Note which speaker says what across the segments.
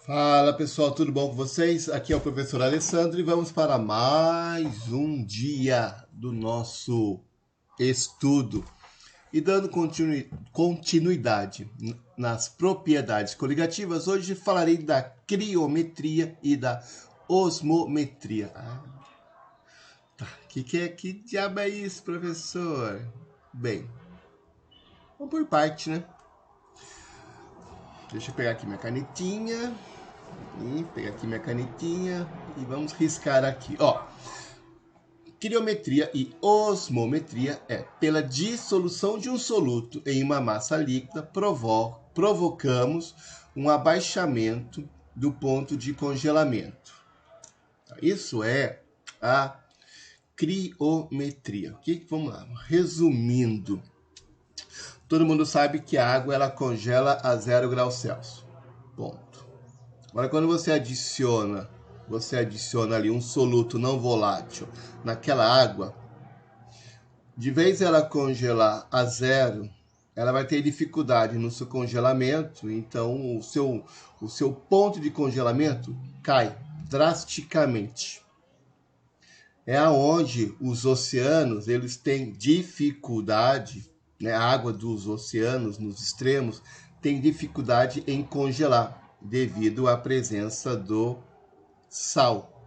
Speaker 1: Fala pessoal, tudo bom com vocês? Aqui é o professor Alessandro e vamos para mais um dia do nosso estudo. E dando continuidade nas propriedades coligativas, hoje falarei da criometria e da osmometria. Tá. Que diabo é isso, professor? Bem, vamos por parte, né? Deixa eu pegar aqui minha canetinha. E pegar aqui minha canetinha e vamos riscar aqui. Ó, criometria e osmometria é pela dissolução de um soluto em uma massa líquida provocamos um abaixamento do ponto de congelamento. Isso é a criometria. Vamos lá, resumindo. Todo mundo sabe que a água ela congela a 0 graus Celsius. Ponto. Agora, quando você adiciona ali um soluto não volátil naquela água, de vez ela congelar a 0, ela vai ter dificuldade no seu congelamento, então o seu ponto de congelamento cai drasticamente. É aonde os oceanos eles têm dificuldade, né? A água dos oceanos nos extremos tem dificuldade em congelar, devido à presença do sal.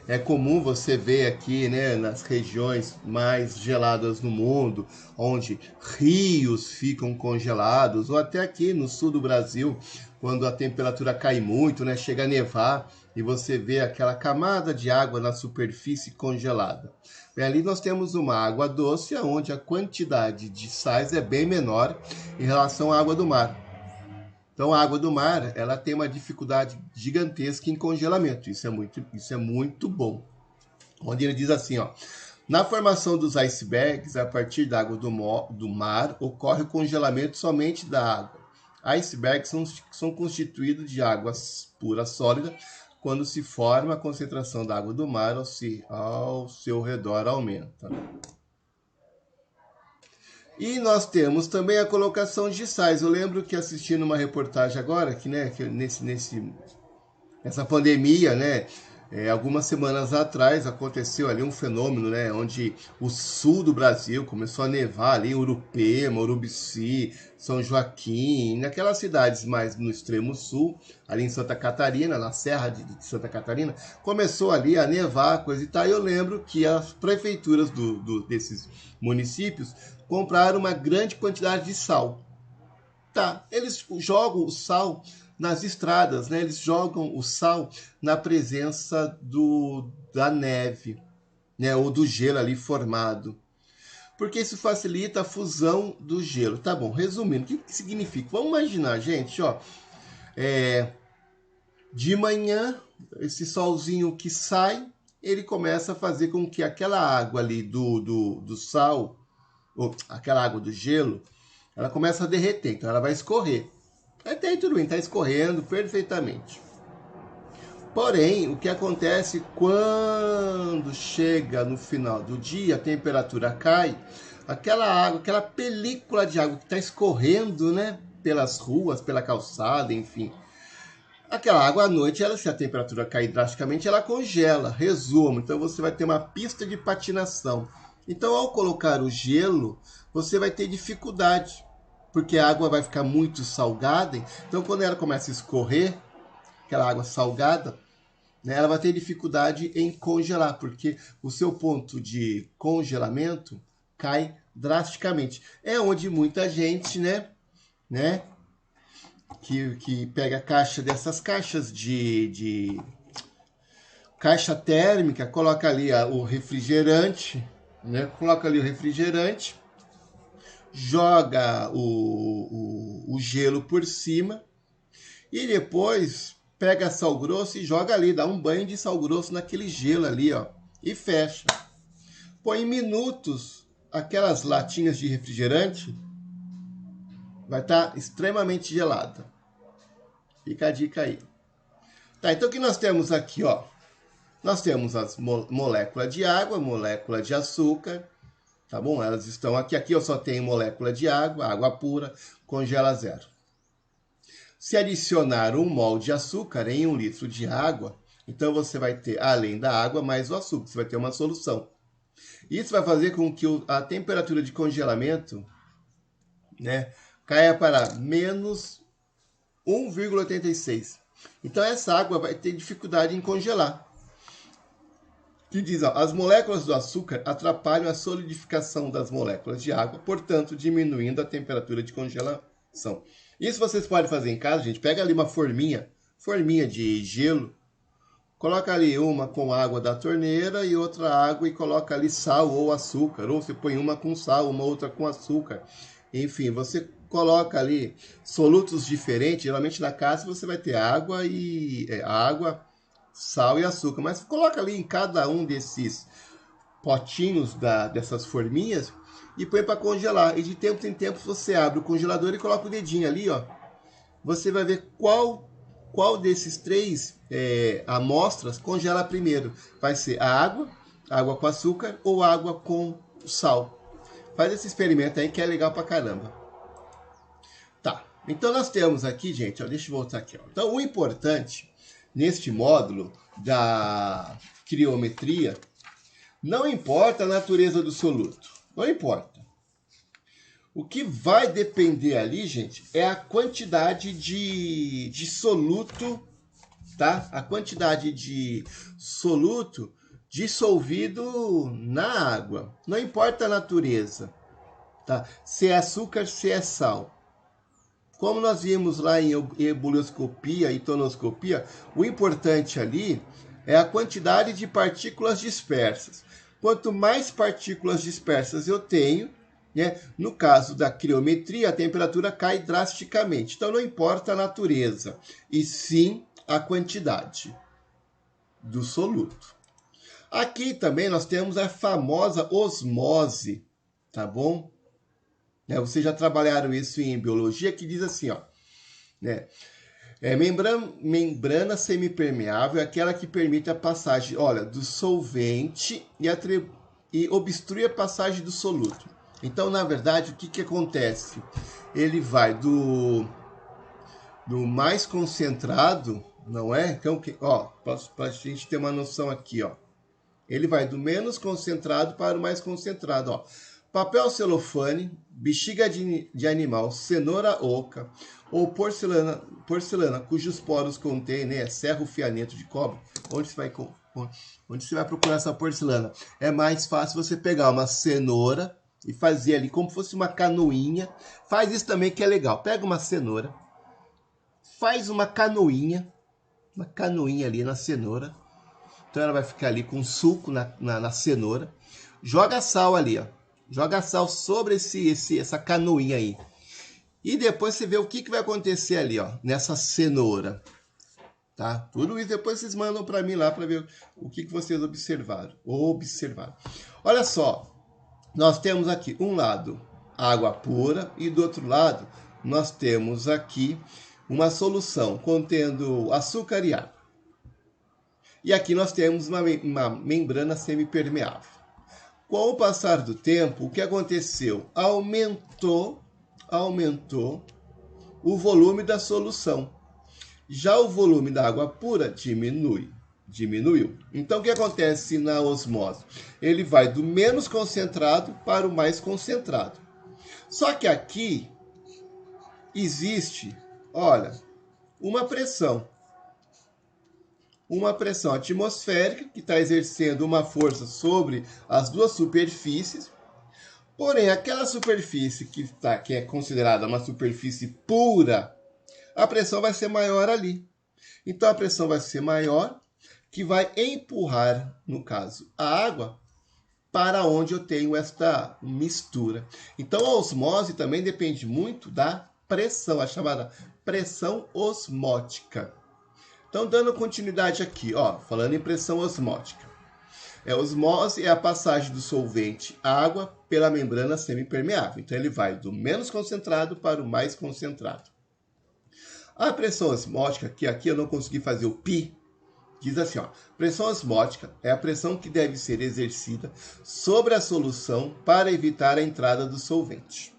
Speaker 1: É comum você ver aqui, né, nas regiões mais geladas do mundo, onde rios ficam congelados, ou até aqui no sul do Brasil, quando a temperatura cai muito, né, chega a nevar, e você vê aquela camada de água na superfície congelada. Bem, ali nós temos uma água doce, onde a quantidade de sais é bem menor em relação à água do mar. Então, a água do mar, ela tem uma dificuldade gigantesca em congelamento. Isso é muito bom. Onde ele diz assim, ó, na formação dos icebergs, a partir da água do mar, ocorre o congelamento somente da água. Icebergs são constituídos de água pura sólida. Quando se forma, a concentração da água do mar ao seu redor aumenta. E nós temos também a colocação de sais. Eu lembro que assistindo uma reportagem agora, que nessa pandemia, né, algumas semanas atrás aconteceu ali um fenômeno, né, onde o sul do Brasil começou a nevar ali em Urupema, Urubici, São Joaquim, naquelas cidades mais no extremo sul, ali em Santa Catarina, na Serra de Santa Catarina, começou ali a nevar, coisa e tal. E eu lembro que as prefeituras desses municípios compraram uma grande quantidade de sal. Tá, eles jogam o sal nas estradas, né? Eles jogam o sal na presença da neve, né? Ou do gelo ali formado. Porque isso facilita a fusão do gelo. Tá bom, resumindo, o que significa? Vamos imaginar, gente, ó. De manhã, esse solzinho que sai, ele começa a fazer com que aquela água ali do sal, ou aquela água do gelo, ela começa a derreter, então ela vai escorrer. Até aí tudo bem, está escorrendo perfeitamente. Porém, o que acontece quando chega no final do dia, a temperatura cai, aquela água, aquela película de água que está escorrendo, né, pelas ruas, pela calçada, enfim. Aquela água à noite, se a temperatura cair drasticamente, ela congela, resumo. Então você vai ter uma pista de patinação. Então, ao colocar o gelo, você vai ter dificuldade, porque a água vai ficar muito salgada. Então, quando ela começa a escorrer, aquela água salgada, né, ela vai ter dificuldade em congelar, porque o seu ponto de congelamento cai drasticamente. É onde muita gente, né que pega dessas caixas de caixa térmica, coloca ali o refrigerante, né? Coloca ali o refrigerante, joga o gelo por cima e depois pega sal grosso e joga ali, dá um banho de sal grosso naquele gelo ali, ó, e fecha. Põe em minutos aquelas latinhas de refrigerante vai estar extremamente gelada. Fica a dica aí. Tá, então o que nós temos aqui, ó? Nós temos as moléculas de água, molécula de açúcar, tá bom? Elas estão aqui. Aqui eu só tenho molécula de água, água pura, congela 0. Se adicionar um mol de açúcar em 1 litro de água, então você vai ter, além da água, mais o açúcar. Você vai ter uma solução. Isso vai fazer com que a temperatura de congelamento, né, caia para menos 1,86. Então essa água vai ter dificuldade em congelar. Que diz, ó, as moléculas do açúcar atrapalham a solidificação das moléculas de água, portanto, diminuindo a temperatura de congelação. Isso vocês podem fazer em casa, gente. Pega ali uma forminha de gelo, coloca ali uma com água da torneira e outra água e coloca ali sal ou açúcar. Ou você põe uma com sal, uma outra com açúcar. Enfim, você coloca ali solutos diferentes. Geralmente na casa você vai ter água, sal e açúcar. Mas coloca ali em cada um desses potinhos dessas forminhas e põe para congelar. E de tempo em tempo você abre o congelador e coloca o dedinho ali, ó. Você vai ver qual desses 3 amostras congela primeiro. Vai ser a água com açúcar ou água com sal. Faz esse experimento aí que é legal pra caramba. Tá, então nós temos aqui, gente, ó, deixa eu voltar aqui. Ó. Então o importante neste módulo da criometria, não importa a natureza do soluto, não importa. O que vai depender ali, gente, é a quantidade de soluto, tá? A quantidade de soluto dissolvido na água. Não importa a natureza, tá? Se é açúcar, se é sal. Como nós vimos lá em ebulioscopia e tonoscopia, o importante ali é a quantidade de partículas dispersas. Quanto mais partículas dispersas eu tenho, né, no caso da criometria, a temperatura cai drasticamente. Então não importa a natureza, e sim a quantidade do soluto. Aqui também nós temos a famosa osmose, tá bom? Vocês já trabalharam isso em biologia, que diz assim, ó, né? Membrana semipermeável é aquela que permite a passagem, olha, do solvente e obstrui a passagem do soluto. Então, na verdade, o que acontece? Ele vai do mais concentrado, não é? Então, ó, para a gente ter uma noção aqui, ó. Ele vai do menos concentrado para o mais concentrado, ó. Papel celofane, bexiga de animal, cenoura oca ou porcelana cujos poros contêm, né, serro-fianeto de cobre. Onde você vai procurar essa porcelana? É mais fácil você pegar uma cenoura e fazer ali como se fosse uma canoinha. Faz isso também que é legal. Pega uma cenoura, faz uma canoinha ali na cenoura. Então ela vai ficar ali com suco na cenoura. Joga sal ali, ó. Joga sal sobre essa canoinha aí. E depois você vê o que vai acontecer ali, ó, nessa cenoura. Tá? Tudo isso depois vocês mandam para mim lá para ver o que vocês observaram. Olha só. Nós temos aqui um lado água pura e do outro lado nós temos aqui uma solução contendo açúcar e água. E aqui nós temos uma membrana semipermeável. Com o passar do tempo, o que aconteceu? Aumentou o volume da solução. Já o volume da água pura diminuiu. Então, o que acontece na osmose? Ele vai do menos concentrado para o mais concentrado. Só que aqui existe, olha, uma pressão atmosférica que está exercendo uma força sobre as duas superfícies. Porém, aquela superfície que é considerada uma superfície pura, a pressão vai ser maior ali. Então, a pressão vai ser maior, que vai empurrar, no caso, a água para onde eu tenho esta mistura. Então, a osmose também depende muito da pressão, a chamada pressão osmótica. Então, dando continuidade aqui, ó, falando em pressão osmótica. Osmose é a passagem do solvente água pela membrana semipermeável. Então, ele vai do menos concentrado para o mais concentrado. A pressão osmótica, que aqui eu não consegui fazer o pi, diz assim, ó, pressão osmótica é a pressão que deve ser exercida sobre a solução para evitar a entrada do solvente.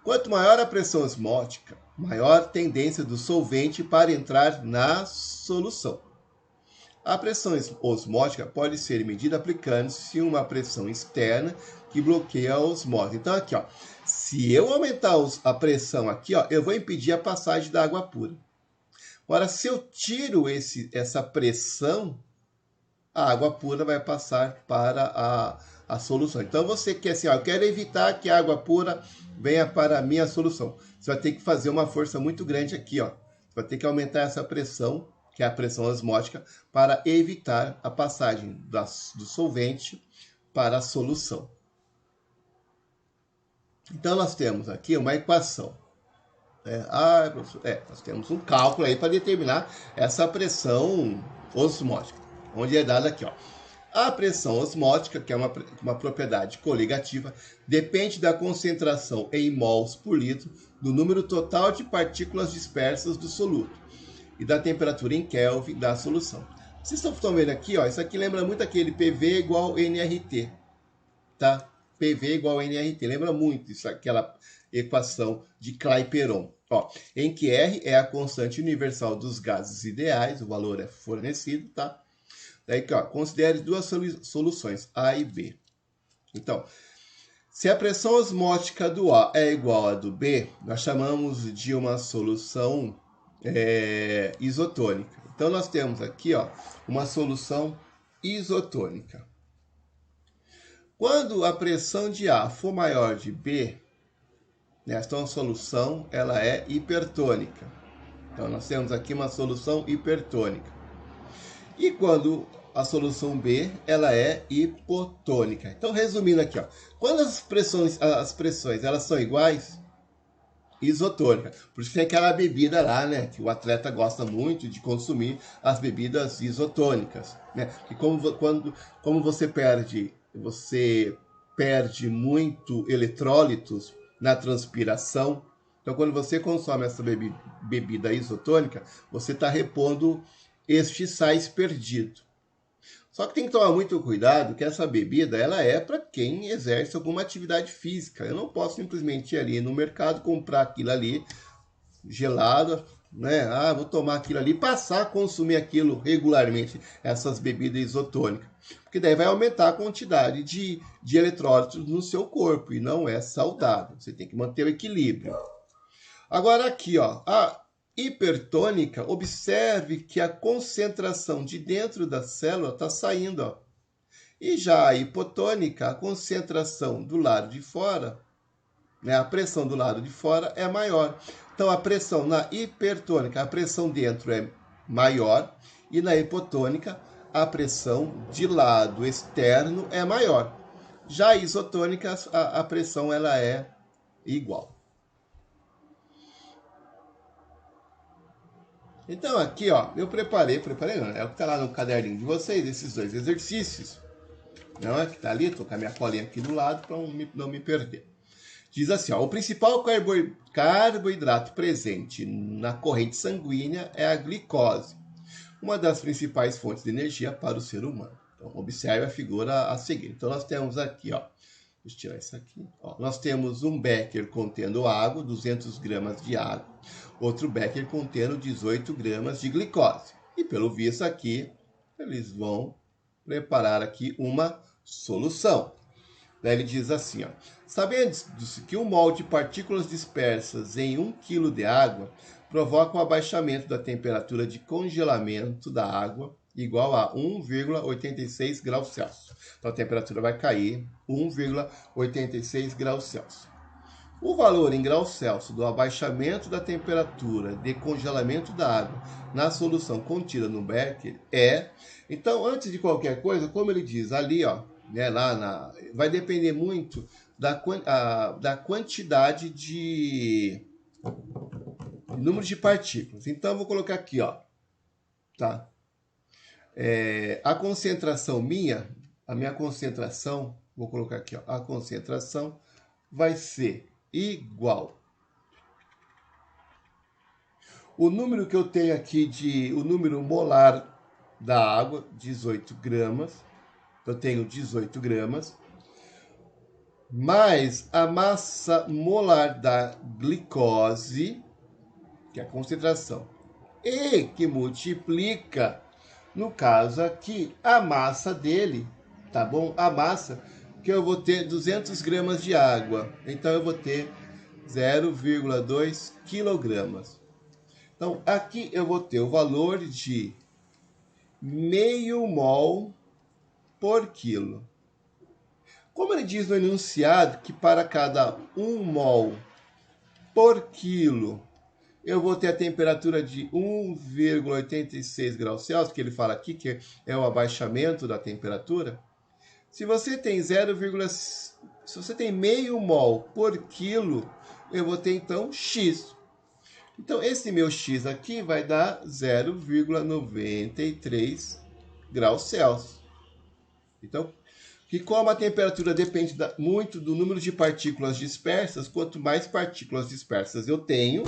Speaker 1: Quanto maior a pressão osmótica, maior tendência do solvente para entrar na solução. A pressão osmótica pode ser medida aplicando-se uma pressão externa que bloqueia a osmose. Então, aqui, ó, se eu aumentar a pressão aqui, ó, eu vou impedir a passagem da água pura. Agora, se eu tiro essa pressão, a água pura vai passar para a solução. Então, você quer assim, ó, eu quero evitar que a água pura venha para a minha solução. Você vai ter que fazer uma força muito grande aqui, ó. Você vai ter que aumentar essa pressão, que é a pressão osmótica, para evitar a passagem do solvente para a solução. Então, nós temos aqui uma equação. Nós temos um cálculo aí para determinar essa pressão osmótica, onde é dada aqui, ó. A pressão osmótica, que é uma propriedade coligativa, depende da concentração em mols por litro do número total de partículas dispersas do soluto e da temperatura em Kelvin da solução. Vocês estão vendo aqui, ó, isso aqui lembra muito aquele PV igual nRT, tá? PV igual nRT, lembra muito isso, aquela equação de Clapeyron, ó, em que R é a constante universal dos gases ideais, o valor é fornecido, tá? Daí aqui, ó, considere duas soluções, A e B. Então, se a pressão osmótica do A é igual à do B, nós chamamos de uma solução isotônica. Então, nós temos aqui, ó, uma solução isotônica. Quando a pressão de A for maior de B, então a solução ela é hipertônica. Então, nós temos aqui uma solução hipertônica. E quando a solução B ela é hipotônica. Então, resumindo aqui, ó, quando as pressões elas são iguais, isotônica. Por isso tem aquela bebida lá, né, que o atleta gosta muito de consumir, as bebidas isotônicas, né? E como você perde muito eletrólitos na transpiração. Então, quando você consome essa bebida isotônica, você está repondo estes sais perdidos. Só que tem que tomar muito cuidado que essa bebida ela é para quem exerce alguma atividade física. Eu não posso simplesmente ir ali no mercado, comprar aquilo ali gelado, né? Vou tomar aquilo ali, passar a consumir aquilo regularmente, essas bebidas isotônicas. Porque daí vai aumentar a quantidade de eletrólitos no seu corpo e não é saudável. Você tem que manter o equilíbrio. Agora aqui, ó, a hipertônica, observe que a concentração de dentro da célula está saindo, ó. E já a hipotônica, a concentração do lado de fora, né, a pressão do lado de fora é maior. Então, a pressão na hipertônica, a pressão dentro é maior, e na hipotônica, a pressão de lado externo é maior. Já a isotônica, a pressão ela é igual. Então, aqui, ó, eu preparei não, é o que está lá no caderninho de vocês, esses dois exercícios. Não é que está ali, estou com a minha colinha aqui do lado para não me perder. Diz assim, ó, o principal carboidrato presente na corrente sanguínea é a glicose, uma das principais fontes de energia para o ser humano. Então, observe a figura a seguir. Então, nós temos aqui, ó, deixa eu tirar isso aqui. Ó, nós temos um becker contendo água, 200 gramas de água. Outro becker contendo 18 gramas de glicose. E pelo visto aqui, eles vão preparar aqui uma solução. Daí ele diz assim, ó, sabendo-se que um mol de partículas dispersas em 1 kg de água provoca um abaixamento da temperatura de congelamento da água igual a 1,86 graus Celsius. Então a temperatura vai cair 1,86 graus Celsius. O valor em graus Celsius do abaixamento da temperatura de congelamento da água na solução contida no becker é... Então, antes de qualquer coisa, como ele diz ali, ó, né, vai depender muito da quantidade de número de partículas. Então, eu vou colocar aqui, ó, tá? A concentração a minha concentração, vou colocar aqui, ó, a concentração vai ser igual. O número que eu tenho aqui o número molar da água, 18 gramas. Eu tenho 18 gramas. Mais a massa molar da glicose, que é a concentração, e que multiplica, no caso aqui, a massa dele, tá bom? A massa, que eu vou ter 200 gramas de água, então eu vou ter 0,2 quilogramas. Então, aqui eu vou ter o valor de meio mol por quilo. Como ele diz no enunciado que para cada 1 mol por quilo eu vou ter a temperatura de 1,86 graus Celsius, que ele fala aqui que é o abaixamento da temperatura. Se você tem se você tem meio mol por quilo, eu vou ter então X. Então esse meu X aqui vai dar 0,93 graus Celsius. Então, que como a temperatura depende muito do número de partículas dispersas, quanto mais partículas dispersas eu tenho,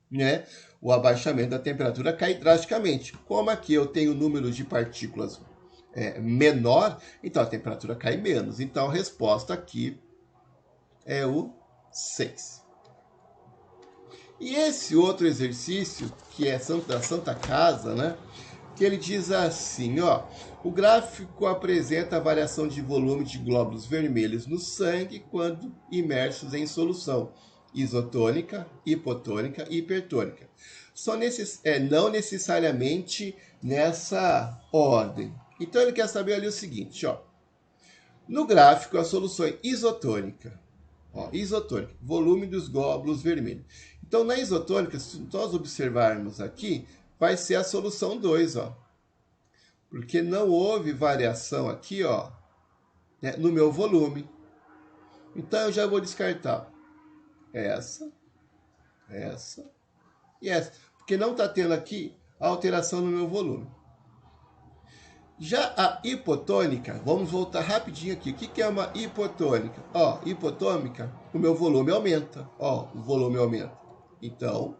Speaker 1: né, o abaixamento da temperatura cai drasticamente. Como aqui eu tenho o número de partículas menor, então a temperatura cai menos. Então a resposta aqui é o 6. E esse outro exercício, que é da Santa Casa, né, que ele diz assim, ó, o gráfico apresenta a variação de volume de glóbulos vermelhos no sangue quando imersos em solução isotônica, hipotônica e hipertônica. Não necessariamente nessa ordem. Então ele quer saber ali o seguinte, ó, no gráfico a solução isotônica, ó, isotônica, volume dos glóbulos vermelhos. Então na isotônica, se nós observarmos aqui, vai ser a solução 2, ó. Porque não houve variação aqui, ó, né, no meu volume. Então eu já vou descartar essa e essa. Porque não está tendo aqui a alteração no meu volume. Já a hipotônica, vamos voltar rapidinho aqui. O que é uma hipotônica? Ó, hipotônica, o meu volume aumenta. Ó, o volume aumenta. Então,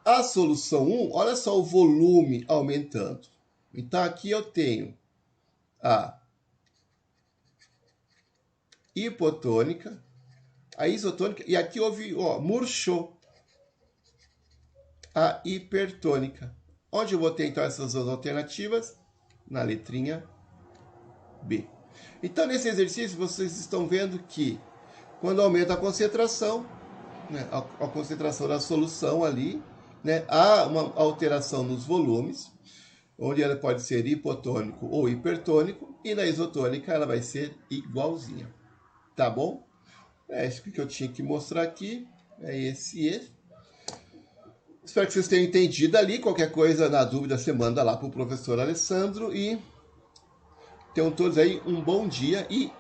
Speaker 1: a solução 1, olha só o volume aumentando. Então, aqui eu tenho a hipotônica, a isotônica, e aqui houve, ó, murchou a hipertônica. Onde eu vou ter, então, essas duas alternativas? Na letrinha B. Então, nesse exercício, vocês estão vendo que quando aumenta a concentração, né, a concentração da solução ali, né, há uma alteração nos volumes, onde ela pode ser hipotônico ou hipertônico, e na isotônica ela vai ser igualzinha. Tá bom? É isso que eu tinha que mostrar aqui. É esse. Espero que vocês tenham entendido ali. Qualquer coisa, na dúvida, você manda lá para o professor Alessandro. E tenham todos aí um bom dia e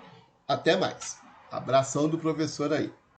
Speaker 1: até mais. Abração do professor aí.